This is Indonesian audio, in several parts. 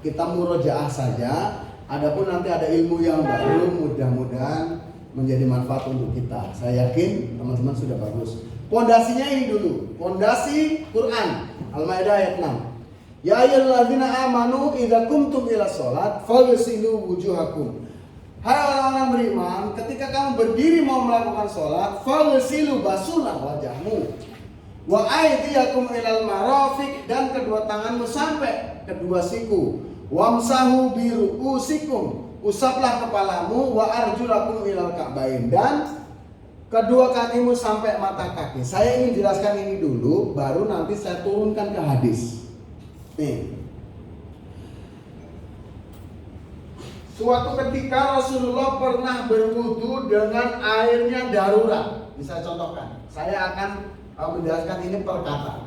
kita murojaah saja. Adapun nanti ada ilmu yang baru, mudah-mudahan menjadi manfaat untuk kita. Saya yakin teman-teman sudah bagus. Pondasinya ini dulu, pondasi Quran, Al-Maidah ayat 6. Ya ayyuhalladzina amanu idza qumtum ila sholat faghsilu wujuhakum. Hai orang-orang beriman, ketika kamu berdiri mau melakukan sholat, faghsilu, basuhlah wajahmu. Wa aydiyakum ilal marafiq, dan kedua tanganmu sampai kedua siku. Wamsahu bi ru'usikum, usaplah kepalamu. Wa arjulakum ilal ka'bain, dan kedua kakimu sampai mata kaki. Saya ingin jelaskan ini dulu, baru nanti saya turunkan ke hadis. Nih. Suatu ketika Rasulullah pernah berwudu dengan airnya darurat. Bisa contohkan. Saya akan menjelaskan ini per kata.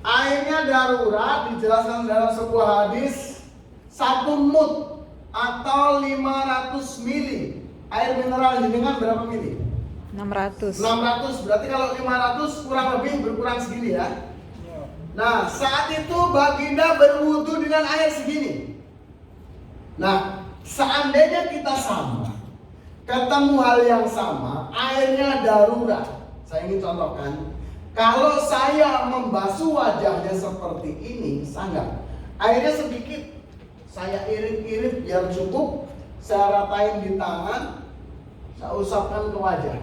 Airnya darurat dijelaskan dalam sebuah hadis 1 mud atau 500 mili. Air mineral dengan berapa mili? 600. 600, berarti kalau 500 kurang lebih berkurang segini ya. Nah, saat itu baginda berwudu dengan air segini. Nah, seandainya kita sama, ketemu hal yang sama, airnya darurat. Saya ingin contohkan, kalau saya membasuh wajahnya seperti ini, sangat. Airnya sedikit, saya irit-irit biar cukup, saya ratain di tangan, saya usapkan ke wajah.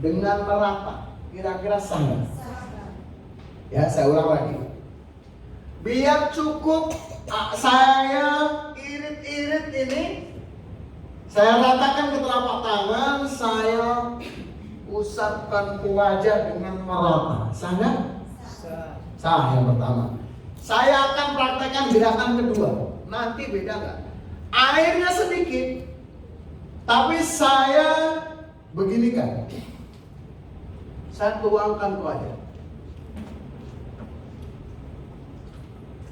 Dengan merata, kira-kira sangat. Ya, saya ulang lagi. Biar cukup, saya irit-irit ini, saya ratakan ke telapak tangan, saya usapkan ke wajah dengan merata. Sangat? Sah yang pertama. Saya akan praktekkan gerakan kedua. Nanti beda nggak? Airnya sedikit, tapi saya beginikan. Saya tuangkan ke wajah.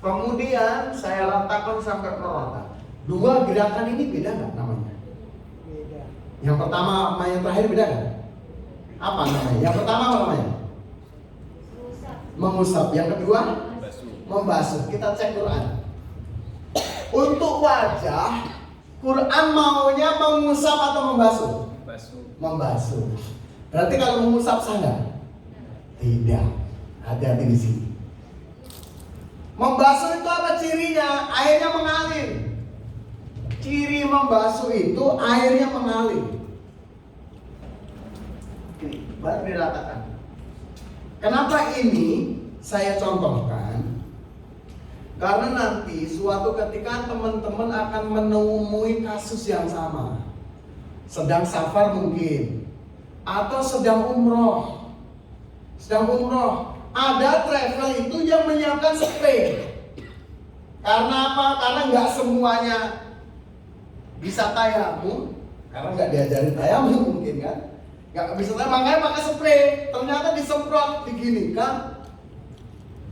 Kemudian saya ratakan sampai merata. Dua gerakan ini beda nggak namanya? Beda. Yang pertama sama yang terakhir beda nggak? Apa namanya? Yang pertama apa namanya? Mengusap. Yang kedua? Membasuh. Kita cek Quran. Untuk wajah, Quran maunya mengusap atau membasuh? Membasuh. Berarti kalau mengusap sah nggak? Tidak. Hati-hati di sini. Membasuh itu apa cirinya? Airnya mengalir. Ciri membasuh itu airnya mengalir. Ini baru diratakan. Kenapa ini saya contohkan? Karena nanti suatu ketika teman-teman akan menemui kasus yang sama. Sedang safar mungkin, atau sedang umroh. Sedang umroh. Ada travel itu yang menyiapkan spray. Karena apa? Karena nggak semuanya bisa tayamum, karena nggak diajarin tayamum mungkin kan. Nggak bisa tayamum, makanya pakai spray. Ternyata disemprot, diginikan,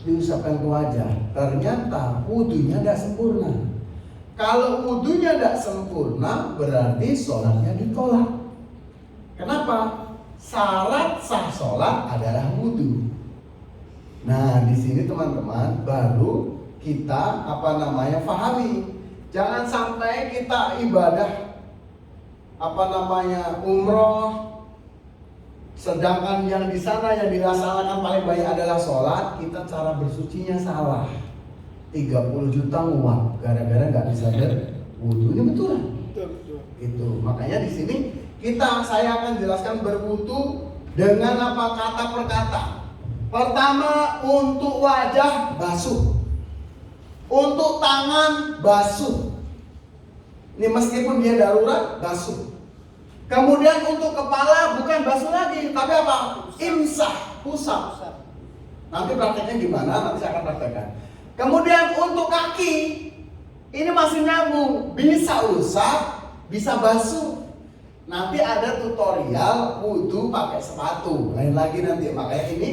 diusapkan ke wajah. Ternyata wudunya tidak sempurna. Kalau wudunya tidak sempurna, berarti sholatnya ditolak. Kenapa? Syarat sah sholat adalah wudu. Nah, di sini teman-teman baru kita pahami. Jangan sampai kita ibadah umroh, sedangkan yang di sana yang dilaksanakan paling banyak adalah sholat, kita cara bersucinya salah. 30 juta uang gara-gara nggak bisa berwudu. Ini betul. Itu makanya di sini saya akan jelaskan berwudu dengan kata per kata. Pertama, untuk wajah basuh, untuk tangan basuh. Ini meskipun dia darurat basuh. Kemudian untuk kepala bukan basuh lagi, tapi apa? Imsah, usap. Nanti prakteknya gimana? Nanti saya akan praktekkan. Kemudian untuk kaki, ini masih nyambung, bisa usap, bisa basuh. Nanti ada tutorial wudu pakai sepatu, lain lagi nanti. Makanya ini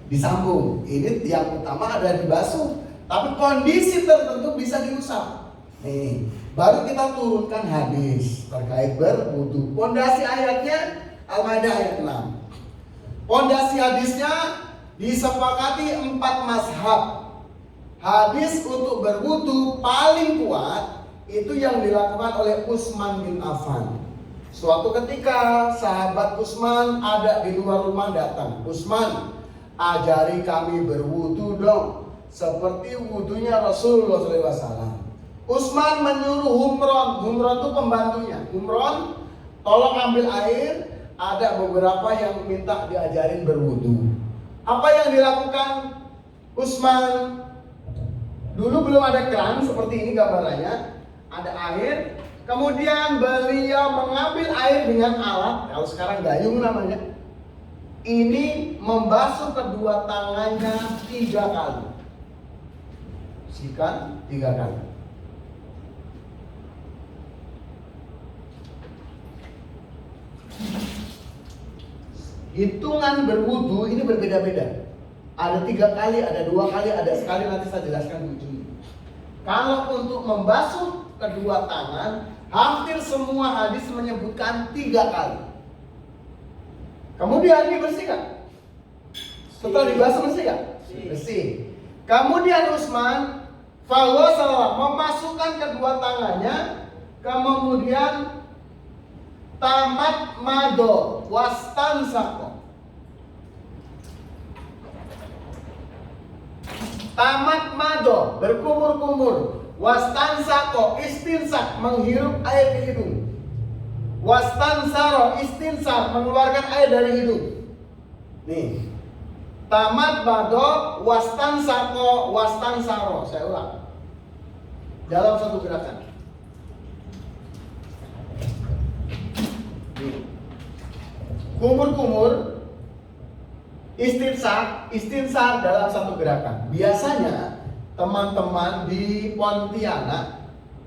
disambung. Ini yang utama ada dibasuh, tapi kondisi tertentu bisa diusap. Nih, baru kita turunkan hadis terkait berwudu. Pondasi ayatnya Al-Maidah ayat 6. Pondasi hadisnya disepakati 4 mazhab. Hadis untuk berwudu paling kuat itu yang dilakukan oleh Utsman bin Affan. Suatu ketika sahabat Utsman ada di luar rumah datang. Utsman, ajari kami berwudu dong, seperti wudunya Rasulullah SAW. Utsman menyuruh Humron. Humron itu pembantunya. Humron, tolong ambil air. Ada beberapa yang minta diajarin berwudu. Apa yang dilakukan Utsman? Dulu belum ada keran seperti ini gambarannya. Ada air. Kemudian beliau mengambil air dengan alat, kalau sekarang gayung namanya. Ini membasuh kedua tangannya 3 kali. Sikat 3 kali. Hitungan berwudu ini berbeda-beda. Ada 3 kali, ada 2 kali, ada sekali, nanti saya jelaskan di ujung. Kalau untuk membasuh kedua tangan, hampir semua hadis menyebutkan 3 kali. Kemudian dibersihkan. Setelah dibasuh bersih kan? Bersih. Kemudian Utsman faghasala, memasukkan kedua tangannya, kemudian tamat mado wastansaqo. Tamat mado, berkumur-kumur. Wastansaqo, istinsak, menghirup air di hidung. Wastansaro, istinsak, mengeluarkan air dari hidung. Nih. Tamat mado, wastansaqo, wastansaro. Saya ulang. Dalam satu gerakan. Nih. Kumur-kumur, istinsar dalam satu gerakan. Biasanya teman-teman di Pontianak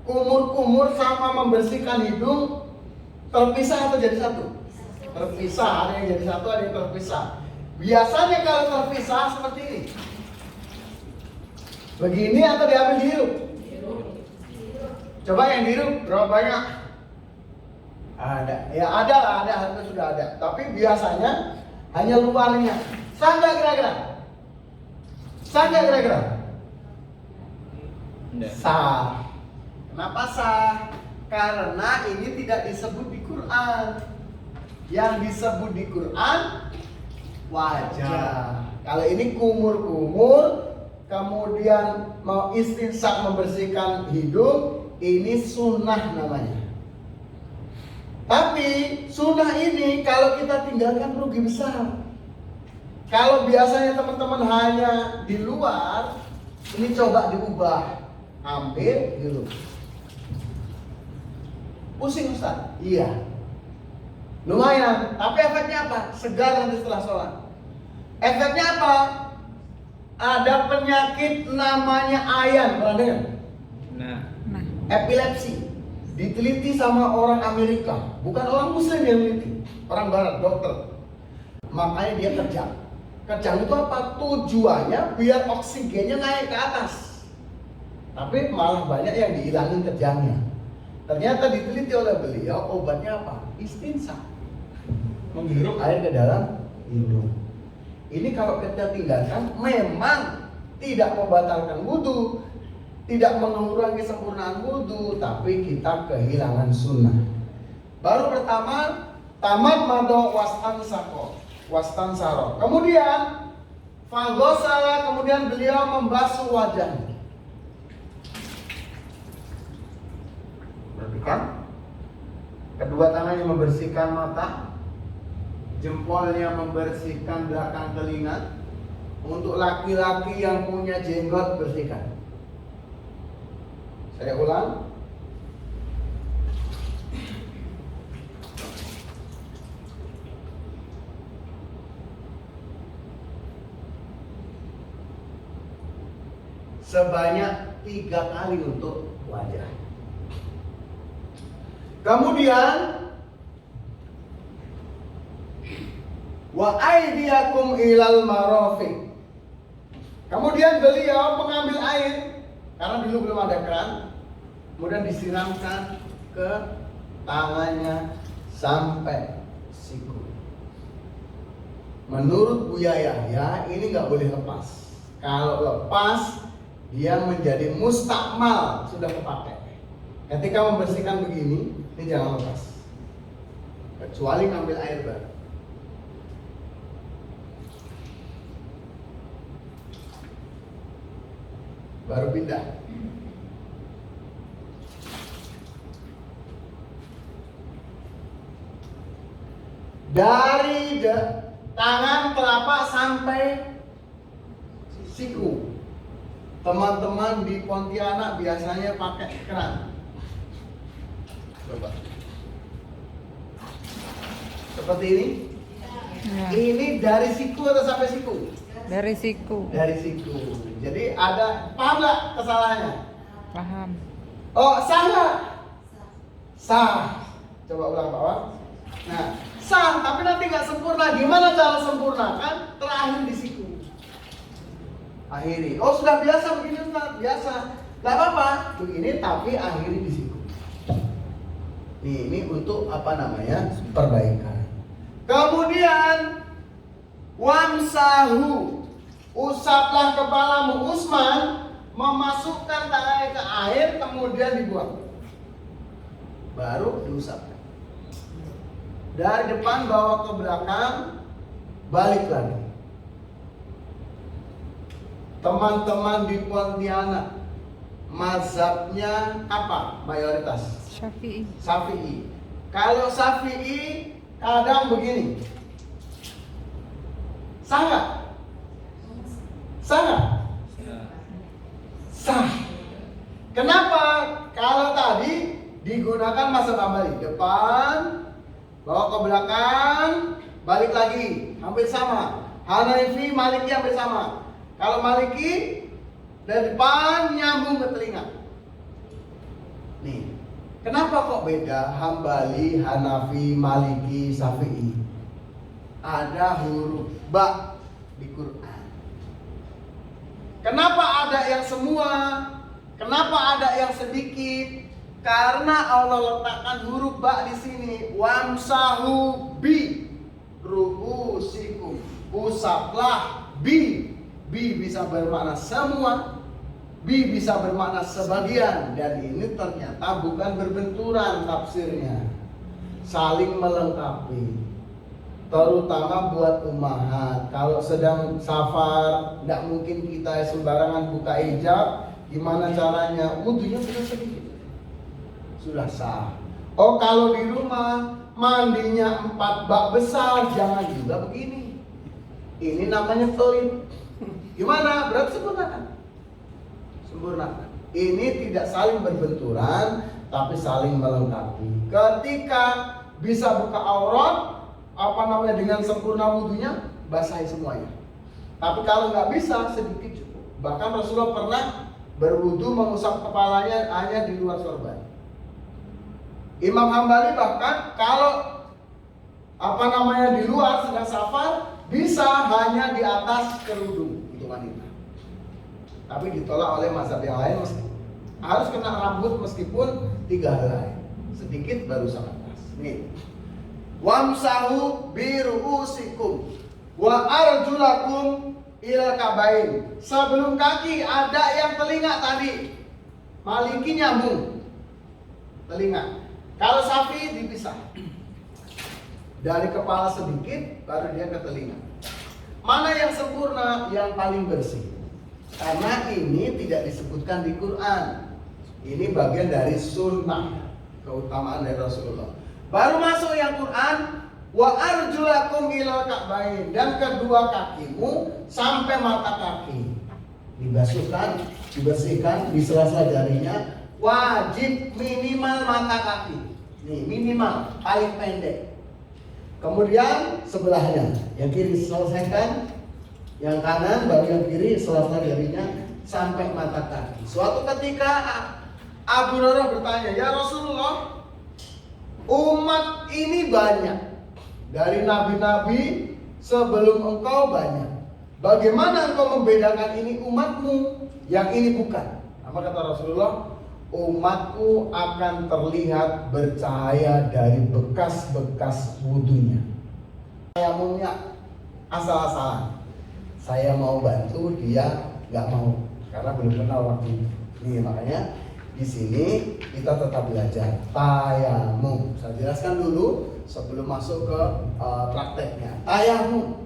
kumur-kumur sama membersihkan hidung terpisah atau jadi satu? Terpisah, ada yang jadi satu, ada yang terpisah. Biasanya kalau terpisah seperti ini. Begini atau diambil dihirup? Coba yang dihirup berapa banyak? Ada, ya ada lah, harusnya sudah ada. Tapi biasanya hanya luarnya. Sah nggak kira-kira? Sah nggak kira-kira? Sah. Kenapa sah? Karena ini tidak disebut di Quran. Yang disebut di Quran wajah. Kalau ini kumur-kumur, kemudian mau istinsak membersihkan hidung, ini sunnah namanya. Tapi sunnah ini kalau kita tinggalkan rugi besar. Kalau biasanya teman-teman hanya di luar, ini coba diubah. Ambil dulu. Pusing Ustaz? Iya. Lumayan, tapi efeknya apa? Segar nanti setelah sholat. Efeknya apa? Ada penyakit namanya ayan, pernah dengar? Nah. Epilepsi. Diteliti sama orang Amerika, bukan orang Muslim yang teliti, orang Barat, dokter. Makanya dia kejang. Kejang itu apa? Tujuannya biar oksigennya naik ke atas. Tapi malah banyak yang dihilangin kejangnya. Ternyata diteliti oleh beliau, obatnya apa? Istinsak. Menghirup air ke dalam hidung. Ini kalau kita tinggalkan memang tidak membatalkan wudu, tidak mengurangi kesempurnaan wudu, tapi kita kehilangan sunnah. Baru pertama, tamat mado wastansaro. Kemudian faghasala, kemudian beliau membasuh wajahnya. Perhatikan, kedua tangannya membersihkan mata, jempolnya membersihkan belakang telinga. Untuk laki-laki yang punya jenggot, bersihkan. Saya ulang. Sebanyak 3 kali untuk wajah. Kemudian wa aydiyakum ilal marafiq. Kemudian beliau mengambil air, karena dulu belum ada keran. Kemudian disiramkan ke tangannya sampai siku. Menurut Buya Yahya ini nggak boleh lepas. Kalau lepas dia menjadi mustakmal, sudah kepakai. Ketika membersihkan begini, ini jangan lepas, kecuali ngambil air baru. Baru pindah. Dari tangan telapak sampai siku. Teman-teman di Pontianak biasanya pakai keran. Coba. Seperti ini. Ya. Ini dari siku atau sampai siku? Dari siku. Dari siku. Jadi ada, paham nggak kesalahannya? Paham. Oh, sah nggak? Sah. Coba ulang bawah. Nah, sah, tapi nanti nggak sempurna. Gimana cara sempurna? Kan terakhir di siku. Akhiri. Oh, sudah biasa begini, Ustaz. Biasa. Nggak apa-apa. Begini, tapi akhiri di siku. Nih, ini untuk apa namanya? Perbaikan. Kemudian wamsahu, usaplah kepalamu. Usman memasukkan tangannya ke air, kemudian dibuang. Baru diusapkan. Dari depan bawa ke belakang, balik lagi. Teman-teman di Pontianak, mazhabnya apa mayoritas? Syafi'i. Syafi'i. Kalau Syafi'i kadang begini. Sah nggak? Sah nggak? Sah. Kenapa? Kalau tadi digunakan mazhab Hambali, depan, bawa ke belakang, balik lagi, hampir sama. Hanafi, Maliki hampir sama. Kalau Maliki dari depan nyambung ke telinga. Nih, kenapa kok beda Hambali, Hanafi, Maliki, Syafi'i? Ada huruf ba di Quran. Kenapa ada yang semua? Kenapa ada yang sedikit? Karena Allah letakkan huruf ba di sini. Wamsahu bi ru'usikum. Usaplah bi. Bi bisa bermakna semua, bi bisa bermakna sebagian, dan ini ternyata bukan berbenturan tafsirnya, saling melengkapi. Terutama buat ummahat, kalau sedang safar, tidak mungkin kita sembarangan buka hijab. Gimana caranya? Wudunya sudah sedikit, sudah sah. Oh, kalau di rumah mandinya 4 bak besar, jangan juga begini. Ini namanya pelit. Gimana? Berarti sempurnakan. Sempurnakan. Ini tidak saling berbenturan, tapi saling melengkapi. Ketika bisa buka aurat, dengan sempurna wudunya, basahi semuanya. Tapi kalau nggak bisa, sedikit cukup. Bahkan Rasulullah pernah berwudu mengusap kepalanya hanya di luar sorban. Imam Hambali bahkan kalau di luar sedang safar, bisa hanya di atas kerudung wanita. Tapi ditolak oleh mazhab yang lain, harus kena rambut meskipun 3 helai. Sedikit baru sangat pas. Nih. Wamsahu biru'usikum wa arjulakum ilal kabain. Sebelum kaki ada yang telinga tadi. Maliki nyambung telinga. Kalau Syafi'i dipisah. Dari kepala sedikit baru dia ke telinga. Mana yang sempurna? Yang paling bersih. Karena ini tidak disebutkan di Quran. Ini bagian dari sunnah, keutamaan dari Rasulullah. Baru masuk yang Quran, wa arjulakum ilal ka'bain, dan kedua kakimu sampai mata kaki. Dibasuhkan, dibersihkan di sela-sela jarinya. Wajib minimal mata kaki. Nih, minimal, paling pendek. Kemudian sebelahnya, yang kiri selesaikan, yang kanan baru yang kiri sela-sela jarinya sampai mata kaki. Suatu ketika Abu Hurairah bertanya, ya Rasulullah, umat ini banyak, dari nabi-nabi sebelum engkau banyak. Bagaimana engkau membedakan ini umatmu, yang ini bukan? Apa kata Rasulullah? Umatku akan terlihat bercahaya dari bekas-bekas wudunya. Saya maunya asal-asalan. Saya mau bantu, dia nggak mau. karena belum kenal waktu itu. Nih makanya di sini kita tetap belajar tayamum. Saya jelaskan dulu sebelum masuk ke prakteknya. Tayamum.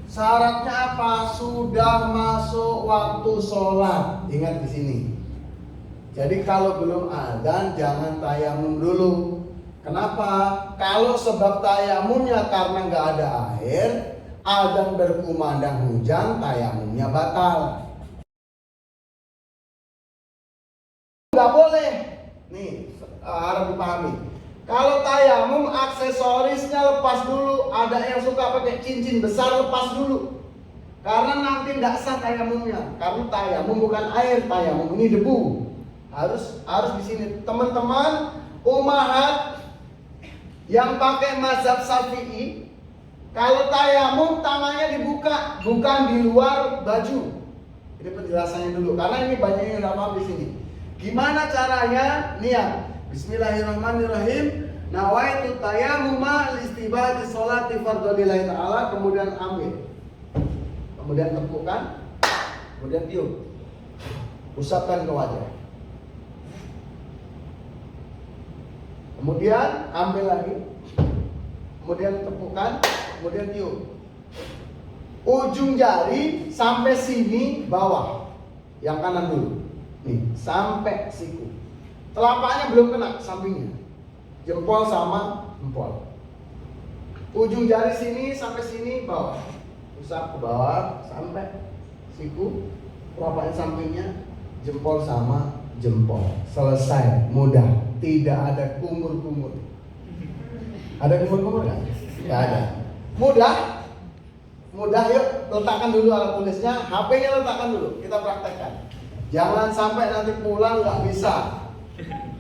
Syaratnya apa? Sudah masuk waktu sholat. Ingat di sini. Jadi kalau belum adzan jangan tayamum dulu. Kenapa? Kalau sebab tayamumnya karena nggak ada air, adzan berkumandang hujan, tayamumnya batal. Nggak boleh. Nih harus dipahami. Kalau tayamum aksesorisnya lepas dulu. Ada yang suka pakai cincin besar, lepas dulu. Karena nanti nggak sah tayamumnya. Karena tayamum bukan air, tayamum ini debu. Harus di sini. Teman-teman, ummahat yang pakai mazhab Syafi'i, kalau tayamum tangannya dibuka, bukan di luar baju. Ini penjelasannya dulu, karena ini banyak yang nggak paham di sini. Gimana caranya? Niat. Bismillahirrahmanirrahim. Nawaitu tayammuma listibati sholati fardholillahi ta'ala. Kemudian ambil. Kemudian tepukkan. Kemudian tiup. Usapkan ke wajah. Kemudian ambil lagi. Kemudian tepukkan. Kemudian tiup. Ujung jari sampai sini bawah. Yang kanan dulu. Nih, sampai siku. Telapaknya belum kena sampingnya. Jempol sama jempol. Ujung jari sini sampai sini bawah. Usap ke bawah sampai siku. Telapaknya sampingnya, jempol sama jempol. Selesai, mudah. Tidak ada kumur-kumur. Ada kumur-kumur kan? Tidak ada. Mudah. Mudah, yuk letakkan dulu alat tulisnya. HP-nya letakkan dulu. Kita praktekkan. Jangan sampai nanti pulang nggak bisa.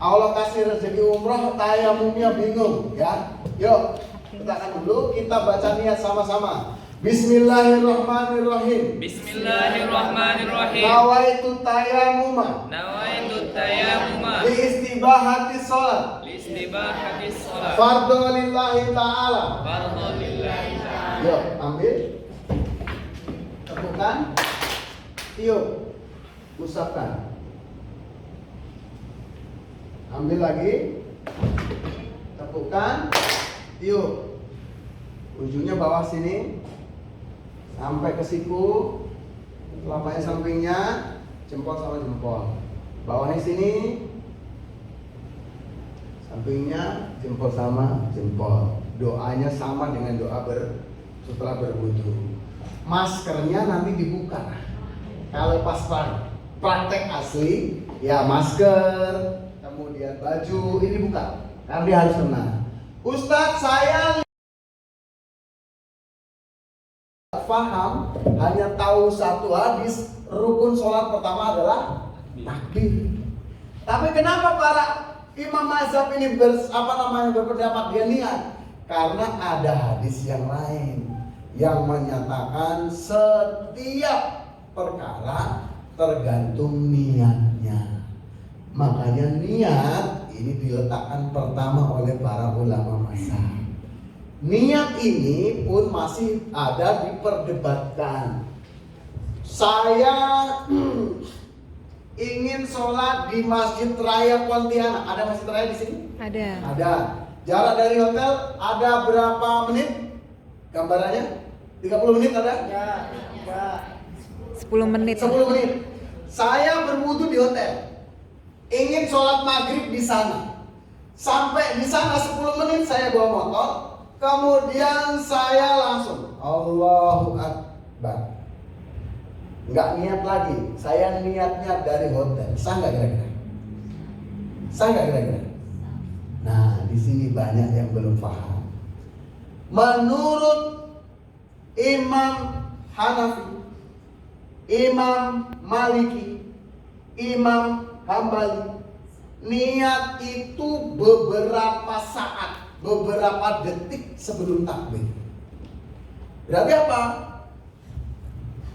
Allah kasih rezeki umroh, tayamumnya bingung, ya. Yuk, letakkan dulu. Kita baca niat sama-sama. Bismillahirrahmanirrahim. Bismillahirrahmanirrahim. Nawaitu tayammuma. Nawaitu tayammuma. Li istibahati sholat. Li istibahati sholat. Fardholillahi ta'ala. Fardholillahi ta'ala. Yuk, ambil. Tepukkan. Tiup. Usapkan. Ambil lagi. Tepukkan. Tiup. Ujungnya bawah sini sampai ke siku. Telapaknya sampingnya, jempol sama jempol. Bawahnya sini, sampingnya, jempol sama jempol. Doanya sama dengan doa setelah berwudu. Maskernya nanti dibuka. Kalau pas praktek asli, ya masker, kemudian baju ini buka. Karena dia harus kena. Ustadz, saya paham, hanya tahu satu hadis, rukun sholat pertama adalah takbir. Tapi kenapa para imam mazhab ini berpendapat dia niat? Karena ada hadis yang lain yang menyatakan setiap perkara tergantung niatnya. Makanya niat ini diletakkan pertama oleh para ulama mazhab. Niat ini pun masih ada diperdebatkan. Saya ingin sholat di Masjid Raya Pontianak. Ada Masjid Raya di sini? Ada. Ada. Jarak dari hotel ada berapa menit? Gambarannya? 30 menit ada? Ya. 10 menit. 10 menit. Saya berwudu di hotel. Ingin sholat maghrib di sana. Sampai di sana 10 menit saya bawa motor. Kemudian saya langsung Allahu Akbar. Nggak niat lagi. Saya niatnya dari hotel. Sah nggak kira-kira? Sah nggak kira-kira? Nah, di sini banyak yang belum paham. Menurut Imam Hanafi, Imam Maliki, Imam Hambali, niat itu beberapa saat, beberapa detik sebelum takbir. Berarti apa?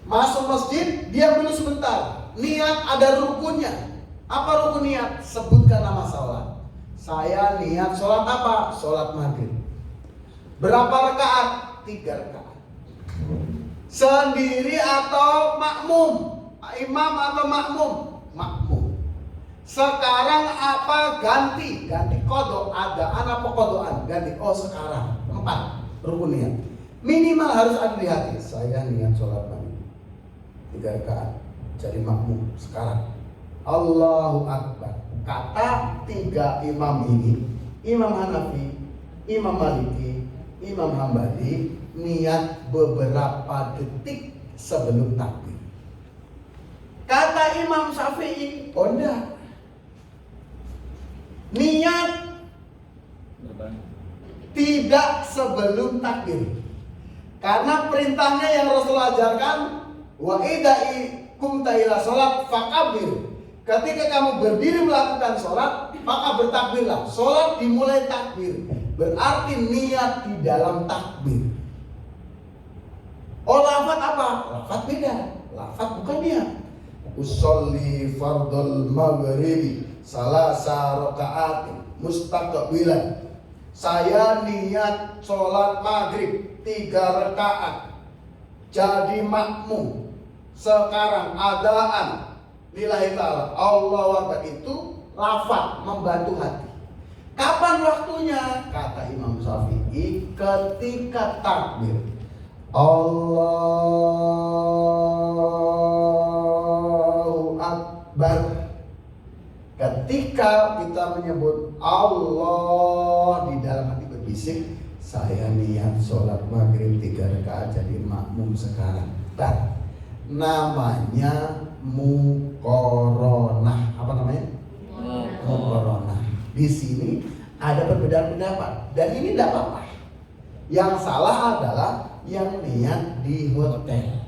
Masuk masjid, diam dulu sebentar. Niat ada rukunnya. Apa rukun niat? Sebutkan nama sholat. Saya niat sholat apa? Sholat maghrib. Berapa rakaat? 3 rakaat. Sendiri atau makmum? Imam atau makmum? Makmum. Sekarang apa ganti? Ganti kodok, adaan apa kodokan? Ganti. Oh sekarang 4 rukun niat. Minimal harus ada di hati. Saya niat sholat maghrib 3 rakaat jadi makmum sekarang. Allahu Akbar. Kata 3 imam ini, Imam Hanafi, Imam Maliki, Imam Hambali, niat beberapa detik sebelum takbir. Kata Imam Syafi'i, oh enggak, niat tidak sebelum takbir. Karena perintahnya yang Rasulullah ajarkan, wa idza qumta ila sholat fakabbir. Ketika kamu berdiri melakukan sholat, maka bertakbirlah. Sholat dimulai takbir, berarti niat di dalam takbir. Oh lafaz apa? Lafaz beda. Lafaz bukan niat. Usolli fardul maghribi salasa rakaat mustaqbilan. Saya niat sholat maghrib 3 rakaat jadi makmum sekarang adaan lillahi ta'ala. Allahu Akbar itu lafaz membantu hati. Kapan waktunya? Kata Imam Syafi'i, ketika takbir. Allahu Akbar. Ketika kita menyebut Allah, di dalam hati berbisik, saya niat sholat maghrib 3 rakaat jadi makmum sekarang. Dan namanya muqaronah. Apa namanya? Muqaronah. Di sini ada perbedaan pendapat dan ini tidak apa-apa. Yang salah adalah yang niat di hotel.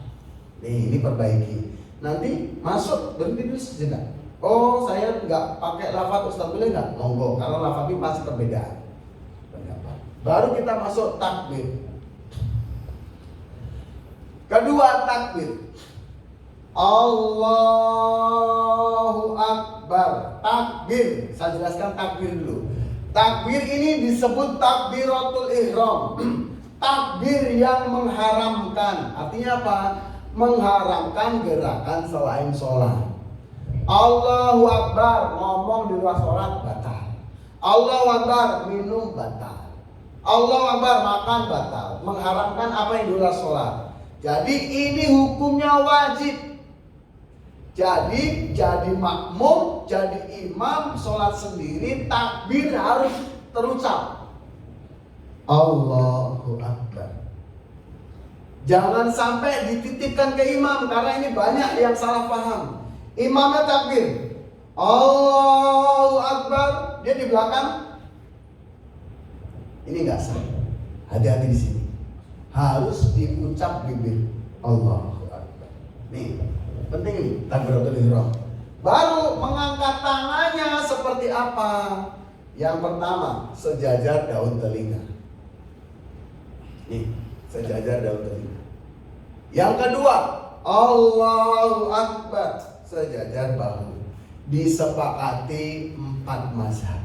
Nih, ini perbaiki. Nanti masuk berhenti dulu sejenak. Oh, saya nggak pakai lafaz Ustaz, boleh nggak? Monggo, karena lafaz ini masih perbedaan pendapat. Baru kita masuk takbir. Kedua takbir. Allahu Akbar. Takbir. Saya jelaskan takbir dulu. Takbir ini disebut takbiratul ihram. Takbir yang mengharamkan. Artinya apa? Mengharamkan gerakan selain sholat. Allahu Akbar, ngomong di luar sholat batal. Allahu Akbar, minum batal. Allahu Akbar, makan batal. Mengharamkan apa yang di luar sholat. Jadi ini hukumnya wajib. Jadi makmum, jadi imam, sholat sendiri, takbir harus terucap. Allahu Akbar. Jangan sampai dititipkan ke imam, karena ini banyak yang salah paham. Imamnya takbir, Allahu Akbar, dia di belakang. Ini nggak sah. Hati-hati di sini. Harus diucap bibir. Allahu Akbar. Nih, penting nih takbiratul ihram. Baru mengangkat tangannya seperti apa? Yang pertama, sejajar daun telinga. Nih, sejajar daun telinga. Yang kedua, Allahu Akbar, sejajar bahu. Disepakati 4 mazhab.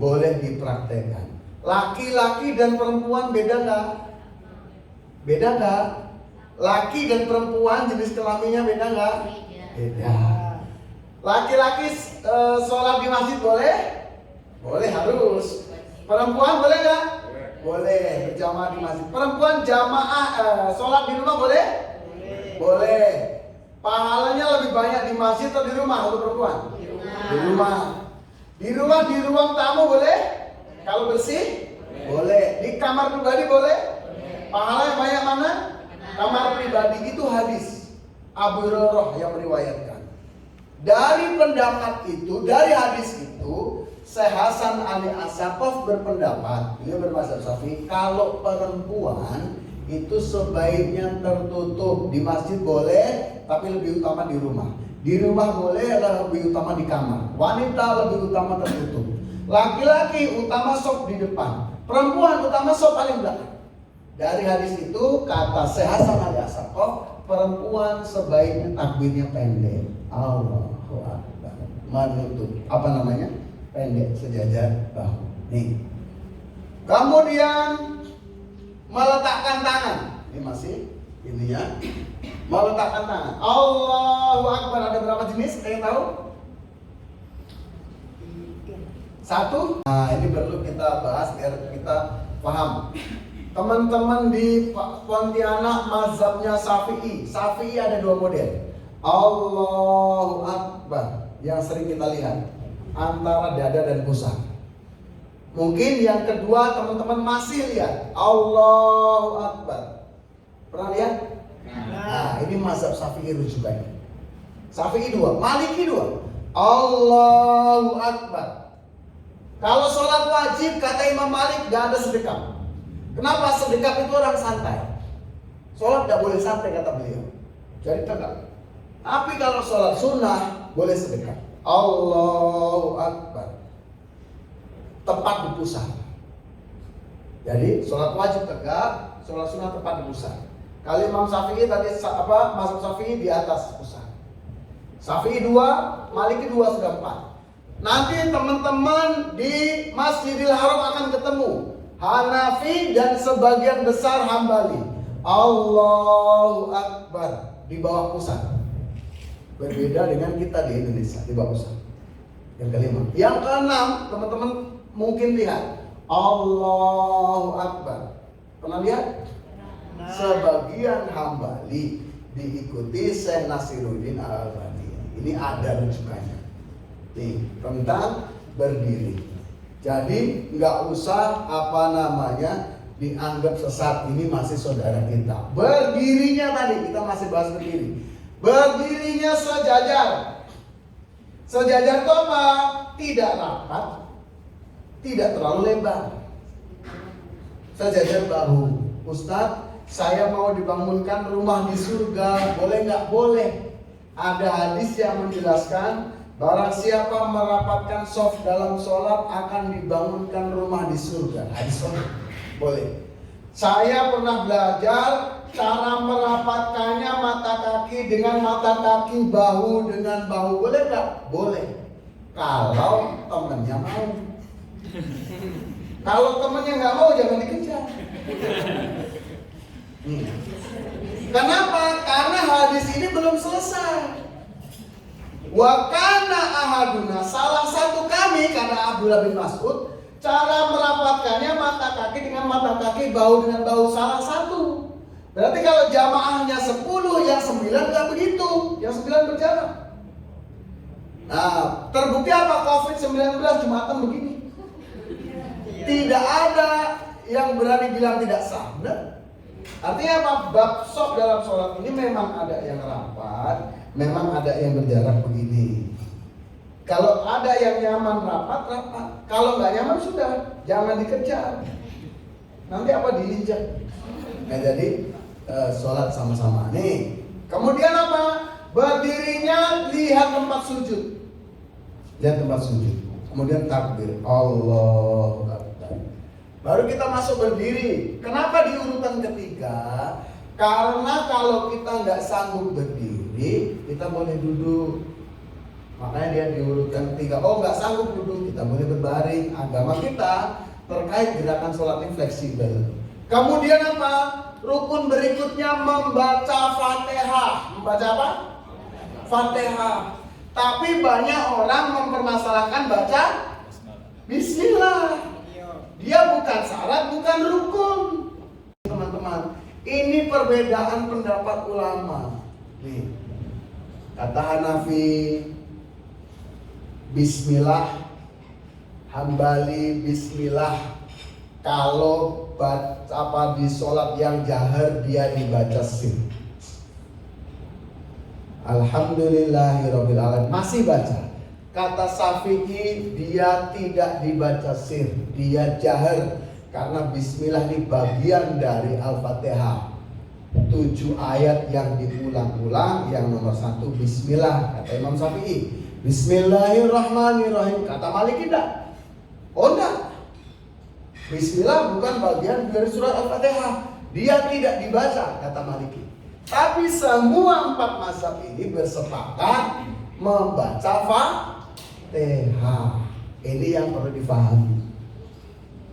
Boleh dipraktekkan. Laki-laki dan perempuan beda nggak? Beda nggak? Laki dan perempuan jenis kelaminnya beda nggak? Beda. Laki-laki sholat di masjid boleh? Boleh, harus. Perempuan boleh nggak? Boleh, berjamaah di masjid. Perempuan jamaah sholat di rumah boleh? Boleh. Pahalanya lebih banyak di masjid atau di rumah untuk perempuan? Di rumah. Di ruang tamu boleh? Kalau bersih? Boleh. Di kamar pribadi boleh? Pahalanya banyak mana? Kamar pribadi. Itu hadis Abu Hurairah yang meriwayatkan. Dari pendapat itu, dari hadis itu, Syekh Hasan Ali As-Saqaf berpendapat, dia bermazhab Syafi'i, kalau perempuan itu sebaiknya tertutup. Di masjid boleh, tapi lebih utama di rumah. Di rumah boleh, lebih utama di kamar. Wanita lebih utama tertutup. Laki-laki utama sop di depan. Perempuan utama sop paling belakang. Dari hadis itu kata Syekh Hasan Ali As-Saqaf, perempuan sebaiknya takbirnya pendek. Allahu Akbar. Menutup. Apa namanya? Pendek, sejajar bahu. Nih. Kemudian meletakkan tangan. Ini masih Ini ya. Meletakkan tangan. Allahu Akbar. Ada berapa jenis? Ada yang tahu? Satu. Nah, ini perlu kita bahas biar kita paham. Teman-teman di Pontianak mazhabnya Syafi'i. Syafi'i ada dua model. Allahu Akbar yang sering kita lihat antara dada dan pusat. Mungkin yang kedua teman-teman masih lihat Allahu Akbar. Pernah lihat? Nah, ini mazhab Syafi'i rujukannya. Syafi'i dua, Maliki dua. Allahu Akbar. Kalau sholat wajib kata Imam Malik gak ada sedekap. Kenapa? Sedekap itu orang santai. Sholat gak boleh santai kata beliau. Jadi tegak. Tapi kalau sholat sunnah boleh sedekap. Allahu Akbar. Tepat di pusat. Jadi sholat wajib tegak, sholat sunnah tepat di pusat. Kalau Imam Syafi'i tadi mazhab Syafi'i di atas pusat. Syafi'i 2, Maliki 2 sudah 4. Nanti teman-teman di Masjidil Haram akan ketemu Hanafi dan sebagian besar Hambali. Allahu Akbar di bawah pusat. Berbeda dengan kita di Indonesia di bawah pusat. Yang kelima. Yang keenam, teman-teman mungkin lihat Allahu Akbar. Pernah lihat? Sebagian Hambali diikuti Syekh Nasiruddin Al-Albani. Ini ada rujukannya. Nih, tentang berdiri. Jadi nggak usah dianggap sesat. Ini masih saudara kita. Berdirinya tadi kita masih bahas berdiri. Berdirinya sejajar. Sejajar itu apa? Tidak rapat, tidak terlalu lebar. Sejajar bahu. Ustadz, saya mau dibangunkan rumah di surga, boleh nggak? Boleh. Ada hadis yang menjelaskan barang siapa merapatkan shaf dalam sholat akan dibangunkan rumah di surga. Hadis boleh. Saya pernah belajar cara merapatkannya mata kaki dengan mata kaki, bahu dengan bahu. Boleh nggak? Boleh. Kalau temennya mau. Kalau temennya nggak mau jangan dikejar. Kenapa? Karena hadis ini belum selesai. Wa kana ahaduna, salah satu kami, karena Abdullah bin Mas'ud, cara merapatkannya mata kaki dengan mata kaki, bahu dengan bahu, salah satu. Berarti kalau jamaahnya 10, yang 9 nggak begitu, yang 9 berjalan. Nah, terbukti apa? COVID-19 Jumatan begini. Tidak ada yang berani bilang tidak sah. Benar? Artinya apa? Bab shaf dalam sholat ini memang ada yang rapat, memang ada yang berjarak begini. Kalau ada yang nyaman rapat. Kalau nggak nyaman sudah, jangan dikejar. Nanti apa diinjak. Nah, jadi sholat sama-sama nih. Kemudian apa? Berdirinya lihat tempat sujud. Lihat tempat sujud. Kemudian takbir. Allahu Akbar. Baru kita masuk berdiri. Kenapa di urutan ketiga? Karena kalau kita nggak sanggup berdiri, kita boleh duduk. Makanya dia diurutkan ketiga. Oh, nggak sanggup duduk, kita boleh berbaring. Agama kita terkait gerakan sholat ini fleksibel. Kemudian apa? Rukun berikutnya membaca Fatihah. Membaca apa? Fatihah. Tapi banyak orang mempermasalahkan baca Bismillah. Dia bukan syarat, bukan rukun. Teman-teman, ini perbedaan pendapat ulama. Nih, kata Hanafi Bismillah, Hambali Bismillah. Kalau di sholat yang jahar dia dibaca sir. Alhamdulillahirabbil alamin, masih baca. Kata Syafi'i dia tidak dibaca sir, dia jahar. Karena Bismillah ini bagian dari Al-Fatihah. 7 ayat yang diulang-ulang, yang nomor 1 Bismillah, kata Imam Syafi'i. Bismillahirrahmanirrahim, kata Malik tidak. Oh enggak, Bismillah bukan bagian dari surat Al-Fatihah, dia tidak dibaca, kata Maliki. Tapi semua 4 mazhab ini bersepakat membaca Fatihah. Ini yang perlu difahami.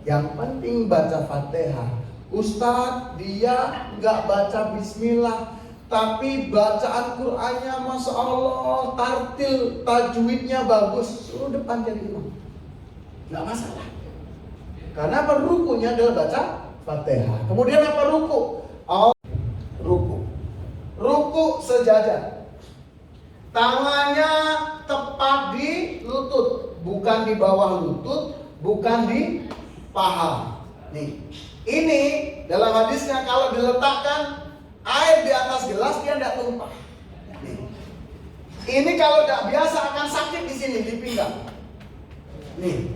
Yang penting baca Fatihah Ustadz, dia nggak baca bismillah, tapi bacaan Qur'annya Masya Allah, tartil, tajwidnya bagus. Suruh depan jadi imam, nggak masalah. Karena apa? Rukunya adalah baca Fatihah. Kemudian apa ruku? Ruku sejajar. Tangannya tepat di lutut, bukan di bawah lutut, bukan di paha. Nih, ini dalam hadisnya kalau diletakkan air di atas gelas dia tidak tumpah. Nih. Ini kalau tidak biasa akan sakit di sini di pinggang. Nih.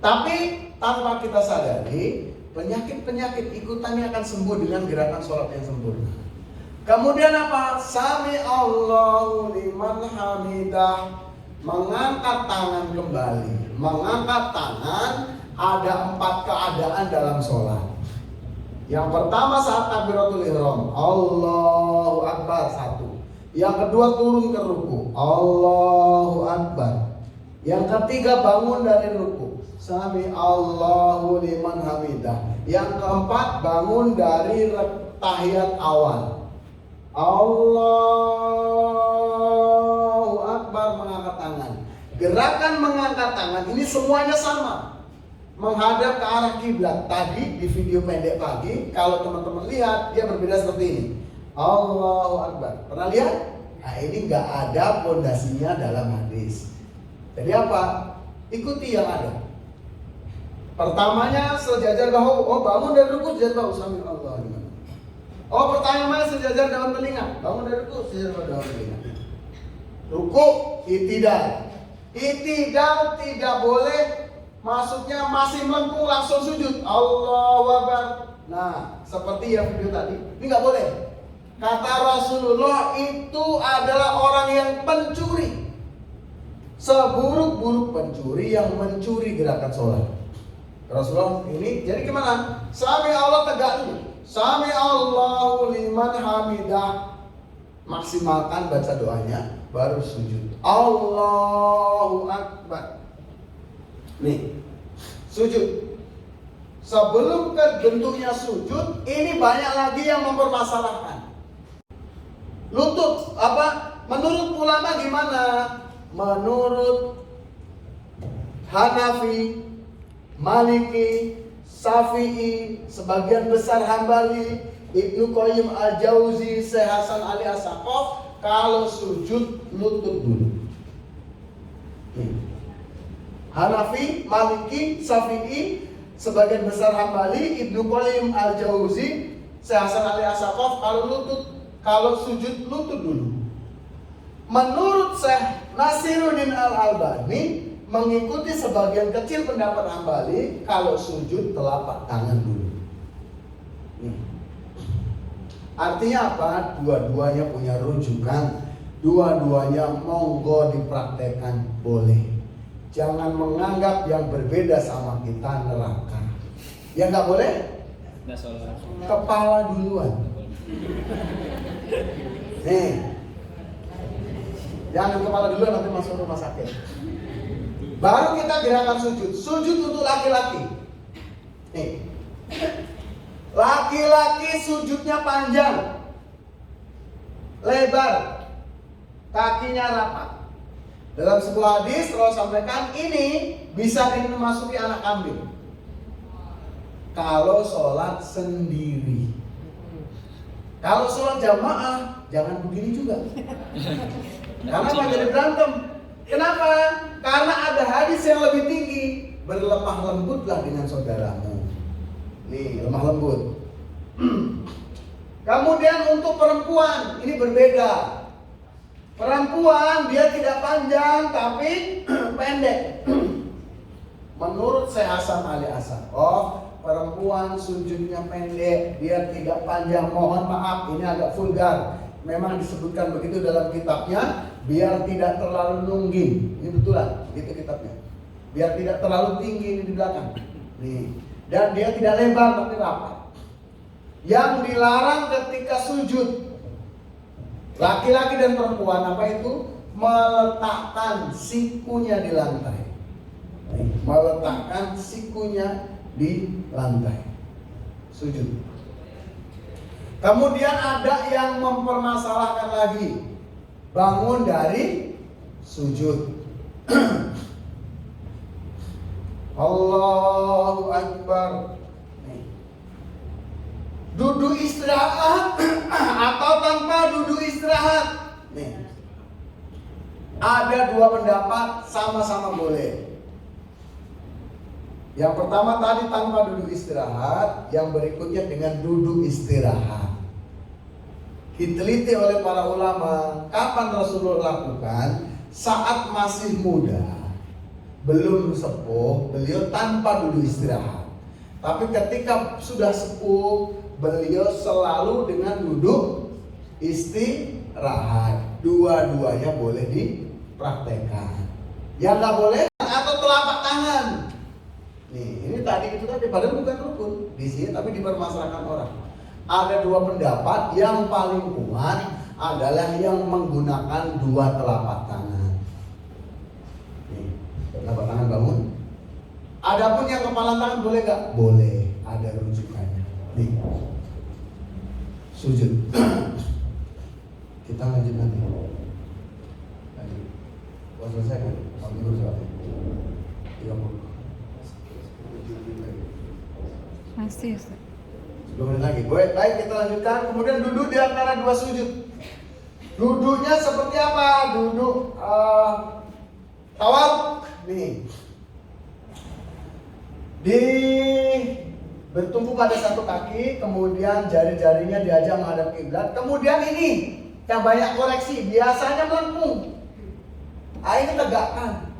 Tapi tanpa kita sadari, penyakit-penyakit ikutannya akan sembuh dengan gerakan sholat yang sempurna. Kemudian apa? Sami Allahu liman hamidah. Mengangkat tangan kembali. Mengangkat tangan, ada 4 keadaan dalam sholat. Yang pertama saat takbiratul ihram, Allahu Akbar 1. Yang kedua turun ke ruku, Allahu Akbar. Yang ketiga bangun dari ruku, Sami Allahu liman hamidah. Yang keempat bangun dari tahiyat awal, Allahu Akbar, mengangkat tangan. Gerakan mengangkat tangan ini semuanya sama, menghadap ke arah kiblat. Tadi di video pendek pagi, kalau teman-teman lihat, dia berbeda seperti ini, Allahu Akbar. Pernah lihat? Nah, ini nggak ada pondasinya dalam hadis. Jadi apa? Ikuti yang ada. Pertamanya sejajar bahu. Oh, bangun dari ruku sejajar bahu. Sami Allah. Oh, pertamanya sejajar dalam telinga. Bangun dari ruku sejajar dalam telinga. Ruku, itidal. Itidal tidak boleh, maksudnya masih melengkung langsung sujud. Allahu Akbar. Nah, seperti yang video tadi. Ini nggak boleh. Kata Rasulullah, itu adalah orang yang pencuri. Seburuk-buruk pencuri yang mencuri gerakan sholat. Rasulullah ini, jadi gimana? Sami Allah tegak dulu. Sami Allahu liman hamidah. Maksimalkan baca doanya, baru sujud. Allahu Akbar. Nih, sujud. Sebelum ke bentuknya sujud, ini banyak lagi yang mempermasalahkan. Lutut, apa? Menurut ulama gimana? Menurut Hanafi, Maliki, Syafi'i, sebagian besar Hambali, Ibnu Qayyim Al-Jauzi, Syekh Hasan Ali As-Saqaf, kalau sujud lutut dulu. Hanafi, Maliki, Syafi'i, sebagian besar Hambali, Ibnu Qayyim Al-Jauzi, Syekh Hasan Ali As-Saqaf, kalau sujud lutut dulu. Menurut Syekh Nasiruddin Al-Albani, mengikuti sebagian kecil pendapat Hambali, kalau sujud telapak tangan dulu. Artinya apa? Dua-duanya punya rujukan, dua-duanya monggo dipraktekkan, boleh. Jangan menganggap yang berbeda sama kita neraka. Ya nggak boleh? Kepala duluan. Nih, jangan kepala duluan, nanti masuk rumah sakit. Baru kita gerakan sujud. Sujud untuk laki-laki. Nih, laki-laki sujudnya panjang, lebar, kakinya rapat. Dalam sebuah hadis Rasul sampaikan ini bisa dimasuki anak kambing kalau sholat sendiri. Kalau sholat jamaah jangan begini juga. Karena jadi berantem. Kenapa? Karena ada hadis yang lebih tinggi, berlemah lembutlah dengan saudaramu. Nih, lemah lembut. Kemudian untuk perempuan ini berbeda. Perempuan dia tidak panjang tapi pendek. Menurut Syekh Hasan Ali As-Saqaf, perempuan sujudnya pendek, dia tidak panjang. Mohon maaf, ini agak vulgar. Memang disebutkan begitu dalam kitabnya, biar tidak terlalu nungging. Ini betulan, gitu kitabnya. Biar tidak terlalu tinggi ini di belakang. Nih. Dan dia tidak lebar tapi rapat. Yang dilarang ketika sujud, laki-laki dan perempuan apa itu? Meletakkan sikunya di lantai. Meletakkan sikunya di lantai. sujud. Kemudian ada yang mempermasalahkan lagi, bangun dari sujud. Allahu Akbar. Duduk istirahat atau tanpa duduk istirahat. Nih. Ada dua pendapat, sama-sama boleh. Yang pertama tadi tanpa duduk istirahat, yang berikutnya dengan duduk istirahat. Diteliti oleh para ulama, kapan Rasulullah lakukan? Saat masih muda, belum sepuh, beliau tanpa duduk istirahat. Tapi ketika sudah sepuh, beliau selalu dengan duduk istirahat. Dua-duanya boleh dipraktekkan. Yang nggak boleh atau telapak tangan. Nih, ini tadi itu tadi padahal bukan rukun di sini, tapi dipermasalahkan orang. Ada dua pendapat, yang paling kuat adalah yang menggunakan dua telapak tangan. Nih, telapak tangan bangun. Adapun yang kepala tangan boleh nggak? Boleh, ada rujukannya. Nih, sujud. Kita lanjut nanti. Lanjut. Oh, selesai kan? Oh, ini soalnya. 30. Masih Ustaz. 10 menit lagi. Baik, kita lanjutkan. Kemudian duduk di antara dua sujud. Duduknya seperti apa? Duduk tawaf. Nih. Bertumpu pada satu kaki, kemudian jari-jarinya diajak menghadap kiblat. Kemudian ini yang banyak koreksi, biasanya melengkung. Ini tegakkan.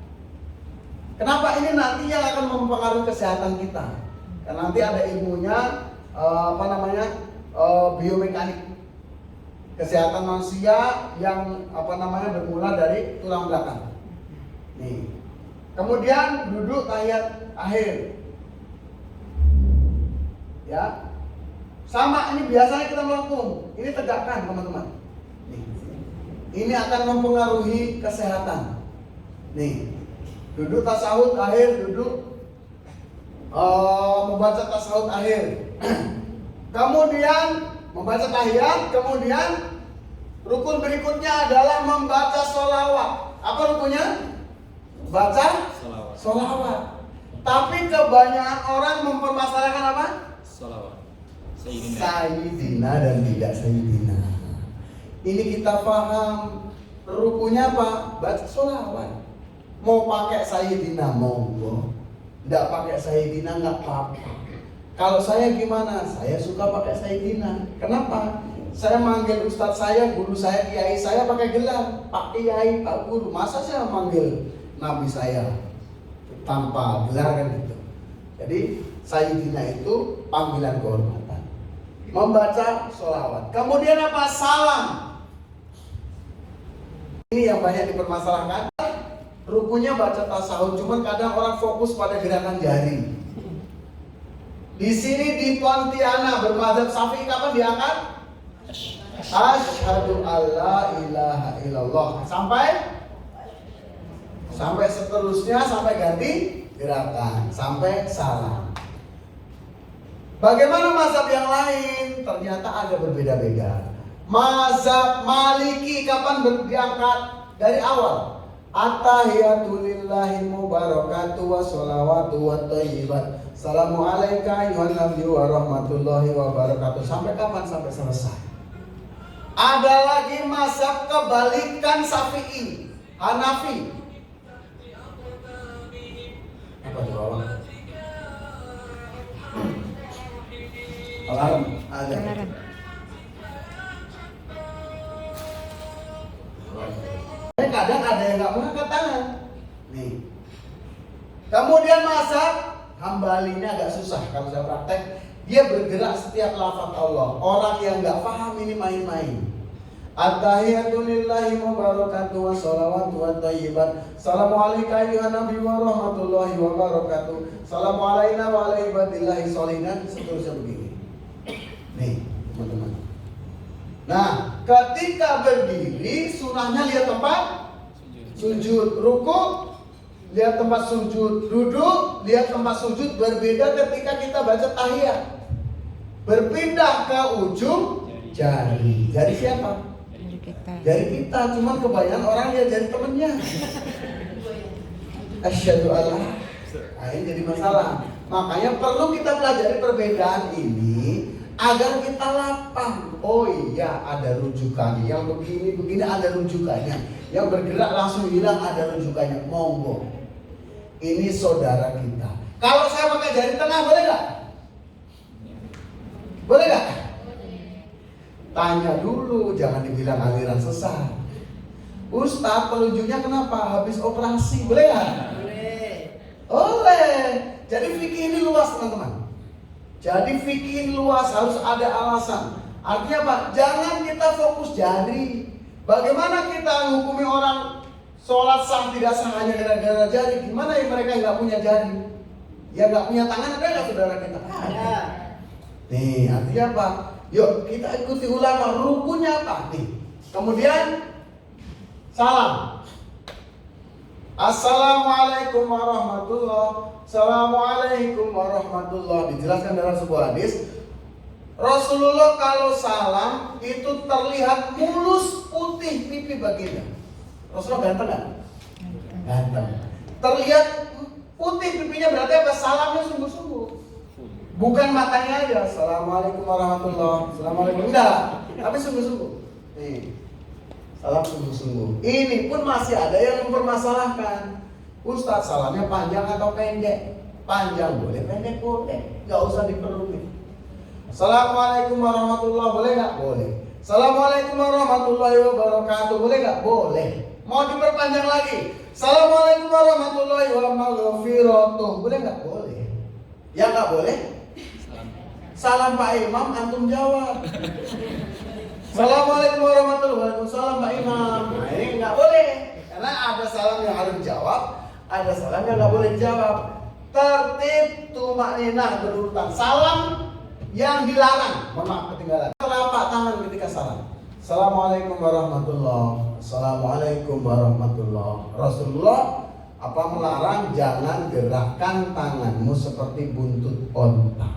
Kenapa? Ini nanti yang akan mempengaruhi kesehatan kita. Karena nanti ada ilmunya, biomekanik kesehatan manusia yang bermula dari tulang belakang. Nih. Kemudian duduk tahiyat akhir. Ya. Sama, ini biasanya kita melengkung. Ini tegakkan, teman-teman. Nih. Ini akan mempengaruhi kesehatan. Nih. Duduk tasawuf akhir, duduk membaca tasawuf akhir. Kemudian membaca tahiyat, kemudian rukun berikutnya adalah membaca sholawat. Apa rukunnya? Baca sholawat. Tapi kebanyakan orang mempermasalahkan apa? Sholawat. Sayyidina dan tidak sayyidina. Ini kita paham. Rukunnya apa? Baca sholawat. Mau pakai sayyidina monggo, tidak pakai sayyidina nggak apa-apa. Kalau saya gimana? Saya suka pakai sayyidina. Kenapa? Saya manggil ustadz saya, guru saya, kiai saya pakai gelar, Pak Kiai, Pak Guru. Masa saya manggil nabi saya tanpa gelar kan gitu. Jadi sayyidina itu panggilan kehormatan. Membaca sholawat. Kemudian apa? Salam. Ini yang banyak dipermasalahkan. Rukunya baca tasawuf, cuman kadang orang fokus pada gerakan jari. Di sini di Pontianak bermadzhab Syafi'i kapan diangkat? Asyhadu alla ilaha illallah. Sampai seterusnya, sampai ganti gerakan, sampai salam. Bagaimana mazhab yang lain? Ternyata ada berbeda-beda. Mazhab Maliki kapan diangkat? Dari awal. At-tahiyatu lillahi mubarakatuh wa sholawatu wa thayyibat. Assalamu alayka ayuhan nabiyyu wa rahmatullahi wa barakatuh. Sampai kapan? Sampai selesai. Ada lagi mazhab kebalikan Syafi'i, Hanafi. Apa di bawah? Alarm ada. Kadang ada yang nggak mengangkat tangan. Nih. Kemudian mazhab Hambali ini agak susah kalau saya praktek. Dia bergerak setiap lafaz Allah. Orang yang nggak paham ini main-main. At-tahiyatu lillahi mubarakatuh wa sholawatu wa thayyibat. Assalamu alayka ayuhan nabiyyu wa rahmatullahi wa barakatuh. Assalamu alayna wa ala ibadillahi sholihin. Seterusnya begini. Nih, teman-teman. Nah, ketika berdiri, sunahnya lihat tempat sujud. Ruku, lihat tempat sujud. Duduk, lihat tempat sujud. Berbeda ketika kita baca tahiyat. berpindah ke ujung jari. Jari siapa? Jari kita. Jari kita. Cuman kebanyakan orang lihat jari temennya. Asyhadu alla. Nah, ini jadi masalah. Makanya perlu kita pelajari perbedaan ini agar kita lapang. Oh iya, ada rujukannya. Yang begini ada rujukannya. Yang bergerak langsung hilang ada rujukannya. Monggo. Ini saudara kita. Kalau saya pakai jari tengah boleh nggak? Boleh nggak? Tanya dulu, jangan dibilang aliran sesat. Ustadz, telunjuknya kenapa? Habis operasi, boleh nggak? Boleh. Jadi fikih ini luas, teman-teman. Jadi fikih ini luas, harus ada alasan. Artinya apa? Jangan kita fokus jari. Bagaimana kita menghukumi orang sholat sah tidak sah hanya gara-gara jari? Gimana ya mereka nggak punya jari? Ya nggak punya tangan, ada nggak saudara kita? Ada. Nih, artinya apa? Yuk kita ikuti ulama, rukunnya apa? Nih. Kemudian salam. Assalamualaikum warahmatullahi. Assalamualaikum warahmatullahi. Dijelaskan dalam sebuah hadis, Rasulullah kalau salam itu terlihat mulus putih pipi baginda. Rasulullah ganteng nggak? Ganteng. Terlihat putih pipinya, berarti apa? Salamnya sungguh-sungguh. Bukan matanya aja. Assalamualaikum warahmatullahi. Assalamualaikum. Enggak. Tapi sungguh-sungguh. Nih. Salam sungguh-sungguh. Ini pun masih ada yang mempermasalahkan. Ustadz, salamnya panjang atau pendek? Panjang boleh, pendek boleh. Nggak usah diperluin. Assalamualaikum warahmatullahi, boleh nggak? Boleh. Assalamualaikum warahmatullahi wabarakatuh, boleh nggak? Boleh. Mau diperpanjang lagi? Assalamualaikum warahmatullahi wabarakatuh, boleh nggak? Boleh. Ya nggak boleh? Salam Pak Imam, antum jawab. Assalamualaikum warahmatullahi wabarakatuh. Waalaikumsalam Pak Imam. Nah, ini nggak boleh, karena ada salam yang harus dijawab, ada salam yang nggak boleh dijawab. Tertib tumakninah berurutan. Salam yang dilarang, mohon maaf ketinggalan. Telapak tangan ketika salam. Assalamualaikum warahmatullahi. Assalamualaikum warahmatullahi. Rasulullah apa melarang jangan gerakkan tanganmu seperti buntut onta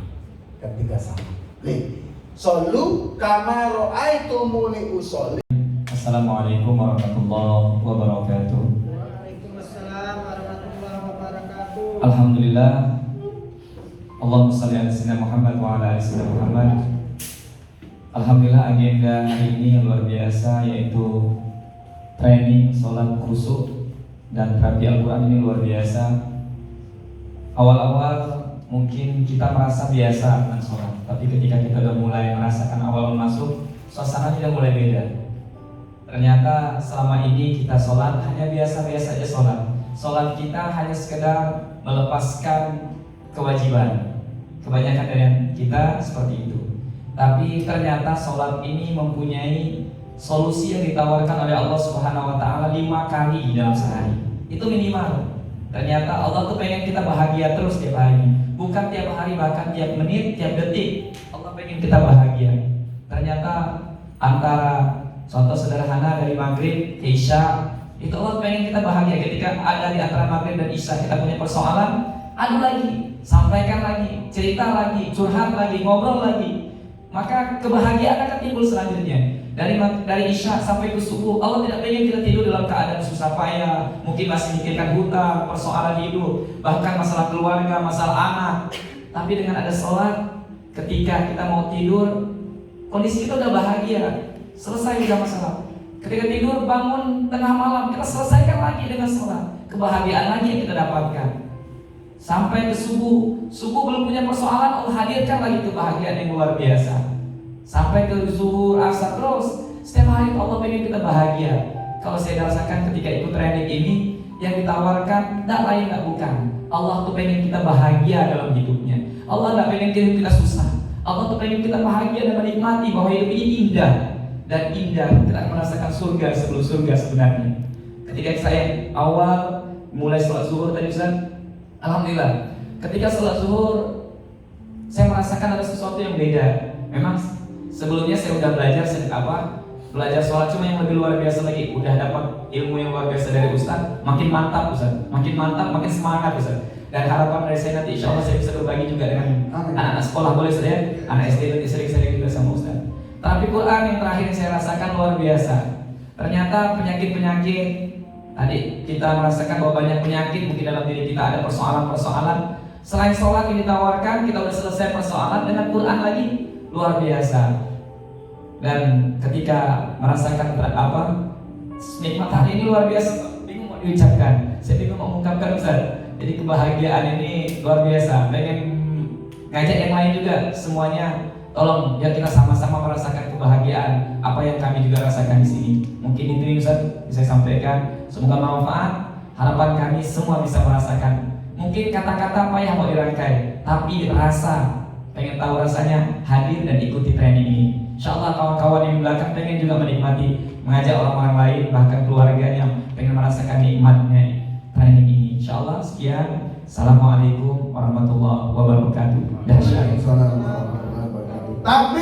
ketika salam. Nih, shollu kama ra'aitumuni usolli. Assalamualaikum warahmatullahi wabarakatuh. Waalaikumsalam warahmatullahi wabarakatuh. Alhamdulillah. Allahumma shalli ala sayyidina Muhammad wa ala ali sayyidina Muhammad. Alhamdulillah, agenda hari ini yang luar biasa, yaitu training sholat khusyuk dan terapi Al-Quran. Ini luar biasa. Awal-awal mungkin kita merasa biasa dengan sholat, tapi ketika kita sudah mulai merasakan awal masuk, suasana sudah mulai beda. Ternyata selama ini kita sholat hanya biasa-biasa aja sholat. Sholat kita hanya sekedar melepaskan kewajiban. Kebanyakan dari kita seperti itu. Tapi ternyata sholat ini mempunyai solusi yang ditawarkan oleh Allah Subhanahu wa Ta'ala 5 kali dalam sehari. Itu minimal. Ternyata Allah tuh pengen kita bahagia terus tiap hari. Bukan tiap hari, bahkan tiap menit, tiap detik. Allah pengen kita bahagia. Ternyata antara contoh sederhana dari maghrib ke isya, itu Allah pengen kita bahagia. Ketika ada di antara maghrib dan isya kita punya persoalan, adu lagi, sampaikan lagi, cerita lagi, curhat lagi, ngobrol lagi, maka kebahagiaan akan timbul selanjutnya. Dari isya sampai ke subuh, Allah tidak pengen kita tidur dalam keadaan susah payah, mungkin masih mikirkan hutang, persoalan hidup, bahkan masalah keluarga, masalah anak. Tapi dengan ada sholat, ketika kita mau tidur, kondisi kita udah bahagia, selesai udah masalah. Ketika tidur, bangun tengah malam, kita selesaikan lagi dengan sholat. Kebahagiaan lagi yang kita dapatkan. Sampai ke subuh belum punya persoalan, Allah hadirkan lagi kebahagiaan yang luar biasa. Sampai ke zuhur, asar, terus setiap hari Allah pengen kita bahagia. Kalau saya rasakan ketika ikut training ini, yang ditawarkan tidak lain tidak bukan, Allah tuh pengen kita bahagia dalam hidupnya. Allah tidak pengen kita susah. Allah tuh pengen kita bahagia dan menikmati bahwa hidup ini indah. Dan indah, kita akan merasakan surga sebelum surga sebenarnya. Ketika saya awal mulai sholat zuhur tadi Ustaz, alhamdulillah, ketika sholat zuhur saya merasakan ada sesuatu yang beda. Memang sebelumnya saya udah belajar sholat, cuma yang lebih luar biasa lagi, udah dapat ilmu yang luar biasa dari Ustaz. Makin mantap Ustaz, makin semangat Ustaz. Dan harapan dari saya nanti insya Allah saya bisa berbagi juga dengan Amin. anak-anak sekolah, boleh Ustaz ya? Anak SD nanti sering-sering juga sama Ustaz. Tapi Quran yang terakhir yang saya rasakan luar biasa. Ternyata penyakit-penyakit, tadi kita merasakan bahwa banyak penyakit mungkin dalam diri kita, ada persoalan-persoalan. Selain sholat yang ditawarkan, kita udah selesai persoalan, dengan Quran lagi luar biasa. Dan ketika merasakan nikmat hari ini luar biasa, bingung mau diucapkan, saya bingung mau mengungkapkan Ustaz. Jadi kebahagiaan ini luar biasa. Pengen ngajak yang lain juga semuanya, tolong ya kita sama-sama merasakan kebahagiaan apa yang kami juga rasakan di sini. Mungkin itu Ustaz bisa saya sampaikan. Semoga bermanfaat. Harapan kami semua bisa merasakan. Mungkin kata-kata payah mau dirangkai, tapi rasa, pengen tahu rasanya, hadir dan ikuti training ini. Insyaallah kawan-kawan yang di belakang pengen juga menikmati, mengajak orang-orang lain, bahkan keluarganya pengen merasakan nikmatnya training ini. Insyaallah sekian. Assalamualaikum warahmatullahi wabarakatuh. Dahsyat. Assalamualaikum warahmatullahi wabarakatuh. Tapi